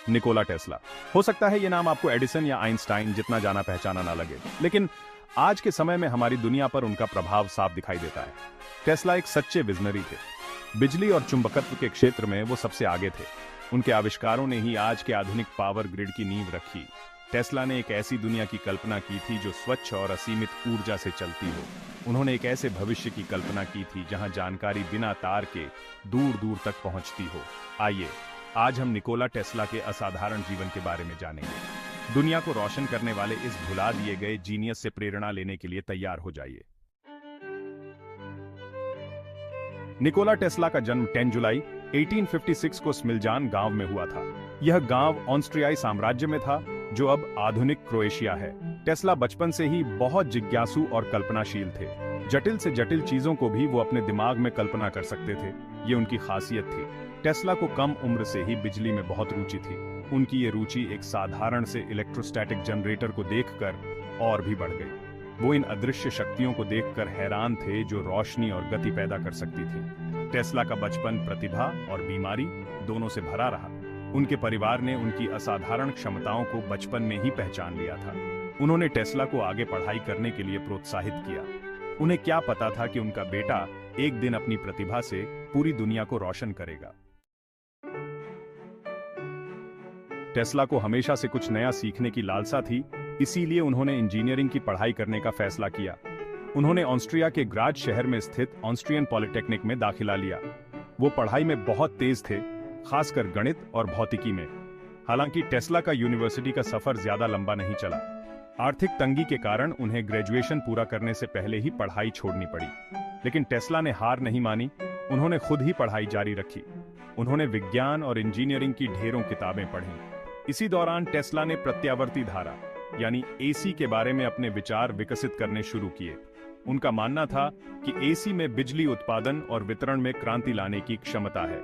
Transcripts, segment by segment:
Nikola Tesla. हो सकता है ये नाम आपको एडिसन या आइंस्टाइन जितना जाना पहचाना ना लगे, लेकिन आज के समय में हमारी दुनिया पर उनका प्रभाव साफ दिखाई देता है। टेस्ला एक सच्चे विजनरी थे। बिजली और चुंबकत्व के क्षेत्र में वो सबसे आगे थे। उनके आविष्कारों ने ही आज के आधुनिक पावर ग्रिड की नींव रखी। टेस्ला ने एक ऐसी दुनिया की कल्पना की थी जो स्वच्छ और असीमित ऊर्जा से चलती हो। उन्होंने एक ऐसे भविष्य की कल्पना की थी जहां जानकारी बिना तार के दूर दूर तक पहुंचती हो। आइए आज हम निकोला टेस्ला के असाधारण जीवन के बारे में जानेंगे। दुनिया को रोशन करने वाले इस भुला दिए गए जीनियस से प्रेरणा लेने के लिए तैयार हो जाइए। निकोला टेस्ला का जन्म 10 जुलाई 1856 को स्मिलजान गांव में हुआ था। यह गांव ऑस्ट्रियाई साम्राज्य में था, जो अब आधुनिक क्रोएशिया है। टेस्ला बचपन से ही बहुत जिज्ञासु और कल्पनाशील थे। जटिल से जटिल चीजों को भी वो अपने दिमाग में कल्पना कर सकते थे। ये उनकी खासियत थी। टेस्ला को कम उम्र से ही बिजली में बहुत रुचि थी। उनकी ये रुचि एक साधारण से इलेक्ट्रोस्टैटिक जनरेटर को देखकर और भी बढ़ गई। वो इन अदृश्य शक्तियों को देखकर हैरान थे जो रोशनी और गति पैदा कर सकती थी। टेस्ला का बचपन प्रतिभा और बीमारी दोनों से भरा रहा। उनके परिवार ने उनकी असाधारण क्षमताओं को बचपन में ही पहचान लिया था। उन्होंने टेस्ला को आगे पढ़ाई करने के लिए प्रोत्साहित किया। उन्हें क्या पता था कि उनका बेटा एक दिन अपनी प्रतिभा से पूरी दुनिया को रोशन करेगा। टेस्ला को हमेशा से कुछ नया सीखने की लालसा थी, इसीलिए उन्होंने इंजीनियरिंग की पढ़ाई करने का फैसला किया। उन्होंने ऑस्ट्रिया के ग्राज शहर में स्थित ऑस्ट्रियन पॉलिटेक्निक में दाखिला लिया। वो पढ़ाई में बहुत तेज थे, खासकर गणित और भौतिकी में। हालांकि टेस्ला का यूनिवर्सिटी का सफर ज्यादा लंबा नहीं चला। आर्थिक तंगी के कारण उन्हें ग्रेजुएशन पूरा करने से पहले ही पढ़ाई छोड़नी पड़ी। लेकिन टेस्ला ने हार नहीं मानी। उन्होंने खुद ही पढ़ाई जारी रखी। उन्होंने विज्ञान और इंजीनियरिंग की ढेरों किताबें पढ़ीं। इसी दौरान टेस्ला ने प्रत्यावर्ती धारा यानी एसी के बारे में अपने विचार विकसित करने शुरू किए। उनका मानना था कि एसी में बिजली उत्पादन और वितरण में क्रांति लाने की क्षमता है।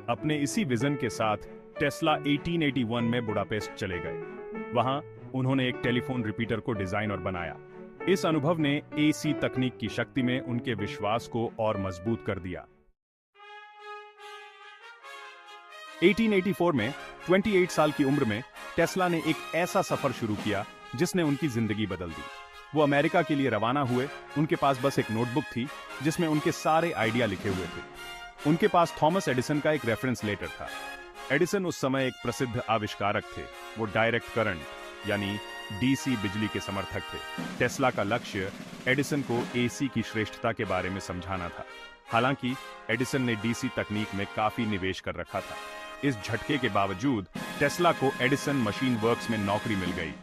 अपने इसी विजन के साथ टेस्ला 1881 में बुडापेस्ट चले गए। वहां उन्होंने एक टेलीफोन रिपीटर को डिजाइन और बनाया। इस अनुभव ने एसी तकनीक की शक्ति में उनके विश्वास को और मजबूत कर दिया। 1884 में 28 साल की उम्र में टेस्ला ने एक ऐसा सफर शुरू किया जिसने उनकी जिंदगी बदल दी। वो अमेरिका के लिए रवाना हुए। उनके पास बस एक नोटबुक थी जिसमें उनके सारे आइडिया लिखे हुए थे। उनके पास थॉमस एडिसन का एक रेफरेंस लेटर था। एडिसन उस समय एक प्रसिद्ध आविष्कारक थे। वो डायरेक्ट करंट यानी डीसी बिजली के समर्थक थे। टेस्ला का लक्ष्य एडिसन को एसी की श्रेष्ठता के बारे में समझाना था। हालांकि एडिसन ने डीसी तकनीक में काफी निवेश कर रखा था। इस झटके के बावजूद टेस्ला को एडिसन मशीन वर्क्स में नौकरी मिल गई।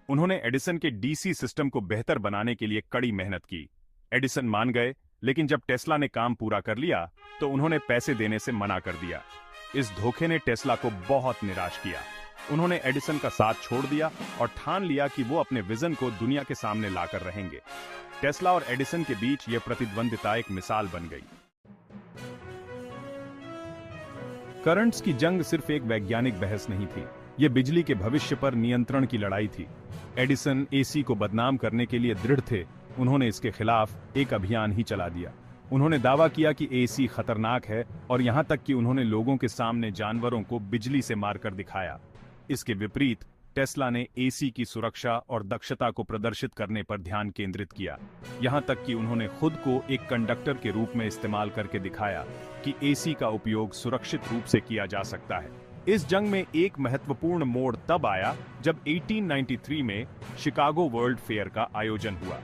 उन्होंने एडिसन के डीसी सिस्टम को बेहतर बनाने के लिए कड़ी मेहनत की। एडिसन मान गए, लेकिन जब टेस्ला ने काम पूरा कर लिया तो उन्होंने पैसे देने से मना कर दिया। इस धोखे ने टेस्ला को बहुत निराश किया। उन्होंने एडिसन का साथ छोड़ दिया और ठान लिया कि वो अपने विजन को दुनिया के सामने लाकर रहेंगे। टेस्ला और एडिसन के बीच यह प्रतिद्वंदिता एक मिसाल बन गई। करंट्स की जंग सिर्फ एक वैज्ञानिक बहस नहीं थी, यह बिजली के भविष्य पर नियंत्रण की लड़ाई थी। एडिसन एसी को बदनाम करने के लिए दृढ़ थे। उन्होंने इसके खिलाफ एक अभियान ही चला दिया। उन्होंने दावा किया कि एसी खतरनाक है और यहां तक कि उन्होंने लोगों के सामने जानवरों को बिजली से मारकर दिखाया। इसके विपरीत टेस्ला ने एसी की सुरक्षा और दक्षता को प्रदर्शित करने पर ध्यान केंद्रित किया। यहां तक कि उन्होंने खुद को एक कंडक्टर के रूप में इस्तेमाल करके दिखाया कि एसी का उपयोग सुरक्षित रूप से किया जा सकता है। इस जंग में एक महत्वपूर्ण मोड़ तब आया जब 1893 में शिकागो वर्ल्ड फेयर का आयोजन हुआ।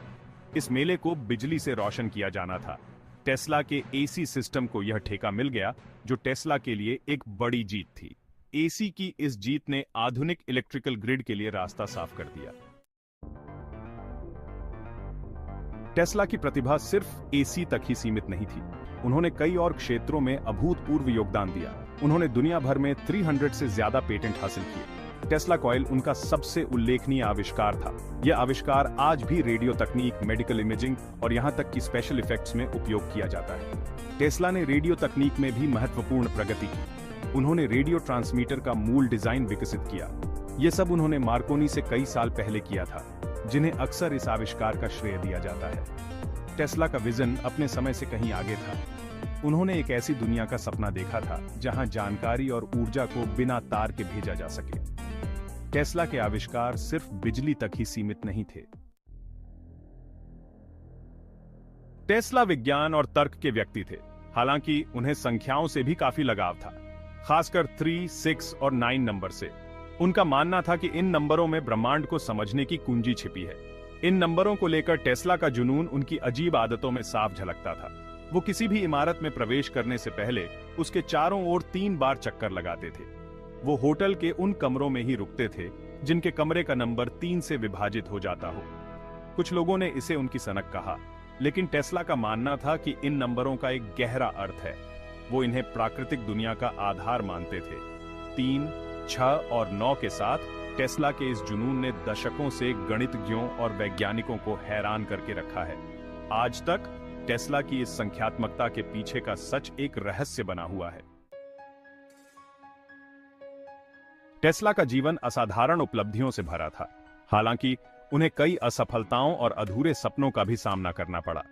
इस मेले को बिजली से रोशन किया जाना था। टेस्ला के एसी सिस्टम को यह ठेका मिल गया, जो टेस्ला के लिए एक बड़ी जीत थी। एसी की इस जीत ने आधुनिक इलेक्ट्रिकल ग्रिड के लिए रास्ता साफ कर दिया। टेस्ला की प्रतिभा सिर्फ एसी तक ही सीमित नहीं थी। उन्होंने कई और क्षेत्रों में अभूतपूर्व योगदान दिया। उन्होंने दुनिया भर में 300 से ज्यादा पेटेंट हासिल किए। टेस्ला कॉइल उनका सबसे उल्लेखनीय आविष्कार था। यह आविष्कार आज भी रेडियो तकनीक, मेडिकल इमेजिंग और यहां तक कि स्पेशल इफेक्ट्स में उपयोग किया जाता है। टेस्ला ने रेडियो तकनीक में भी महत्वपूर्ण प्रगति की। उन्होंने रेडियो ट्रांसमीटर का मूल डिजाइन विकसित किया। यह सब उन्होंने मार्कोनी से कई साल पहले किया था, जिन्हें अक्सर इस आविष्कार का श्रेय दिया जाता है। टेस्ला का विजन अपने समय से कहीं आगे था। उन्होंने एक ऐसी दुनिया का सपना देखा था जहां जानकारी और ऊर्जा को बिना तार के भेजा जा सके। टेस्ला के आविष्कार सिर्फ बिजली तक ही सीमित नहीं थे। टेस्ला विज्ञान और तर्क के व्यक्ति थे, हालांकि उन्हें संख्याओं से भी काफी लगाव था, खासकर 3, 6 और 9 नंबर से। उनका मानना था कि इन नंबरों में ब्रह्मांड को समझने की कुंजी छिपी है। इन नंबरों को लेकर टेस्ला का जुनून उनकी अजीब आदतों में साफ झलकता था। वो किसी भी इमारत में प्रवेश करने से पहले उसके चारों ओर 3 बार चक्कर लगाते थे। वो होटल के उन कमरों में ही रुकते थे जिनके कमरे का नंबर 3 से विभाजित हो जाता हो। कुछ लोगों ने इसे उनकी सनक कहा, लेकिन टेस्ला का मानना था कि इन नंबरों का एक गहरा अर्थ है। वो इन्हें प्राकृतिक दुनिया का आधार मानते थे। 3, 6 और 9 के साथ टेस्ला के इस जुनून ने दशकों से गणितज्ञों और वैज्ञानिकों को हैरान करके रखा है। आज तक टेस्ला की इस संख्यात्मकता के पीछे का सच एक रहस्य बना हुआ है। टेस्ला का जीवन असाधारण उपलब्धियों से भरा था, हालांकि उन्हें कई असफलताओं और अधूरे सपनों का भी सामना करना पड़ा।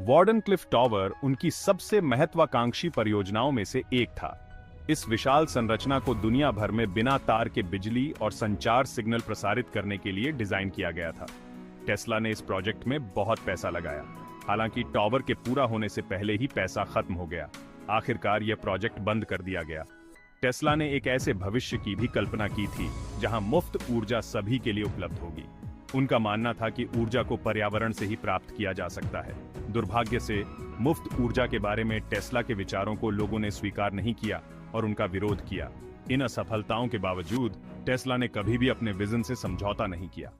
वार्डनक्लिफ टॉवर उनकी सबसे महत्वाकांक्षी परियोजनाओं में से एक था। इस विशाल संरचना को दुनिया भर में बिना तार के बिजली और संचार सिग्नल प्रसारित करने के लिए डिजाइन किया गया था। टेस्ला ने इस प्रोजेक्ट में बहुत पैसा लगाया, हालांकि टॉवर के पूरा होने से पहले ही पैसा खत्म हो गया। आखिरकार यह प्रोजेक्ट बंद कर दिया गया। टेस्ला ने एक ऐसे भविष्य की भी कल्पना की थी जहां मुफ्त ऊर्जा सभी के लिए उपलब्ध होगी। उनका मानना था कि ऊर्जा को पर्यावरण से ही प्राप्त किया जा सकता है। दुर्भाग्य से मुफ्त ऊर्जा के बारे में टेस्ला के विचारों को लोगों ने स्वीकार नहीं किया और उनका विरोध किया। इन असफलताओं के बावजूद टेस्ला ने कभी भी अपने विजन से समझौता नहीं किया।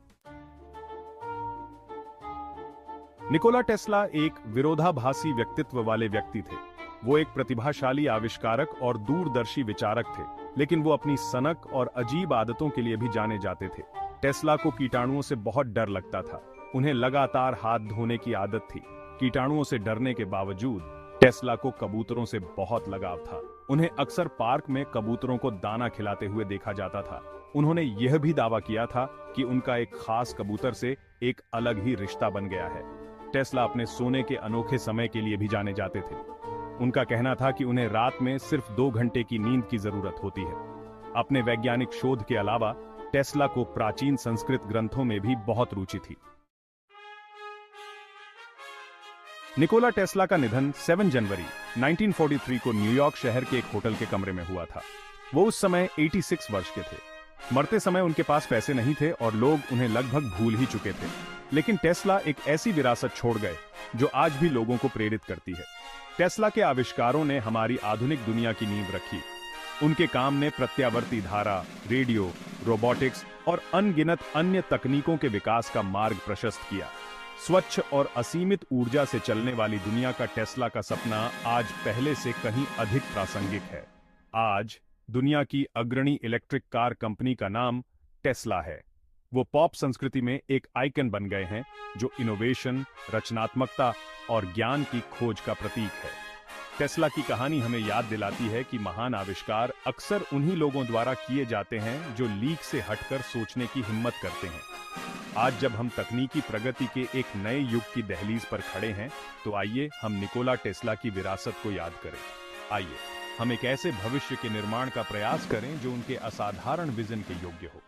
निकोला टेस्ला एक विरोधाभासी व्यक्तित्व वाले व्यक्ति थे। वो एक प्रतिभाशाली आविष्कारक और दूरदर्शी विचारक थे, लेकिन वो अपनी सनक और अजीब आदतों के लिए भी जाने जाते थे। टेस्ला को कीटाणुओं से बहुत डर लगता था। उन्हें लगातार हाथ धोने की आदत थी। कीटाणुओं से डरने के बावजूद टेस्ला को कबूतरों से बहुत लगाव था। उन्हें अक्सर पार्क में कबूतरों को दाना खिलाते हुए देखा जाता था। उन्होंने यह भी दावा किया था कि उनका एक खास कबूतर से एक अलग ही रिश्ता बन गया है। टेस्ला अपने सोने के अनोखे समय के लिए भी जाने जाते थे। उनका कहना था कि उन्हें रात में सिर्फ 2 घंटे की नींद की जरूरत होती है। अपने वैज्ञानिक शोध के अलावा टेस्ला को प्राचीन संस्कृत ग्रंथों में भी बहुत रुचि थी। निकोला टेस्ला का निधन 7 जनवरी 1943 को न्यूयॉर्क शहर के एक होटल के कमरे में हुआ था। वो उस समय 86 वर्ष के थे। मरते समय उनके पास पैसे नहीं थे और लोग उन्हें लगभग भूल ही चुके थे। लेकिन टेस्ला एक ऐसी विरासत छोड़ गए जो आज भी लोगों को प्रेरित करती है। टेस्ला के आविष्कारों ने हमारी आधुनिक दुनिया की नींव रखी। उनके काम ने प्रत्यावर्ती धारा, रेडियो, रोबोटिक्स और अनगिनत अन्य तकनीकों के विकास का मार्ग प्रशस्त किया। स्वच्छ और असीमित ऊर्जा से चलने वाली दुनिया का टेस्ला का सपना आज पहले से कहीं अधिक प्रासंगिक है। आज दुनिया की अग्रणी इलेक्ट्रिक कार कंपनी का नाम टेस्ला है। वो पॉप संस्कृति में एक आइकन बन गए हैं जो इनोवेशन, रचनात्मकता और ज्ञान की खोज का प्रतीक है। टेस्ला की कहानी हमें याद दिलाती है कि महान आविष्कार अक्सर उन्हीं लोगों द्वारा किए जाते हैं जो लीक से हटकर सोचने की हिम्मत करते हैं। आज जब हम तकनीकी प्रगति के एक नए युग की दहलीज पर खड़े हैं, तो आइए हम निकोला टेस्ला की विरासत को याद करें। आइए हम एक ऐसे भविष्य के निर्माण का प्रयास करें जो उनके असाधारण विजन के योग्य हो।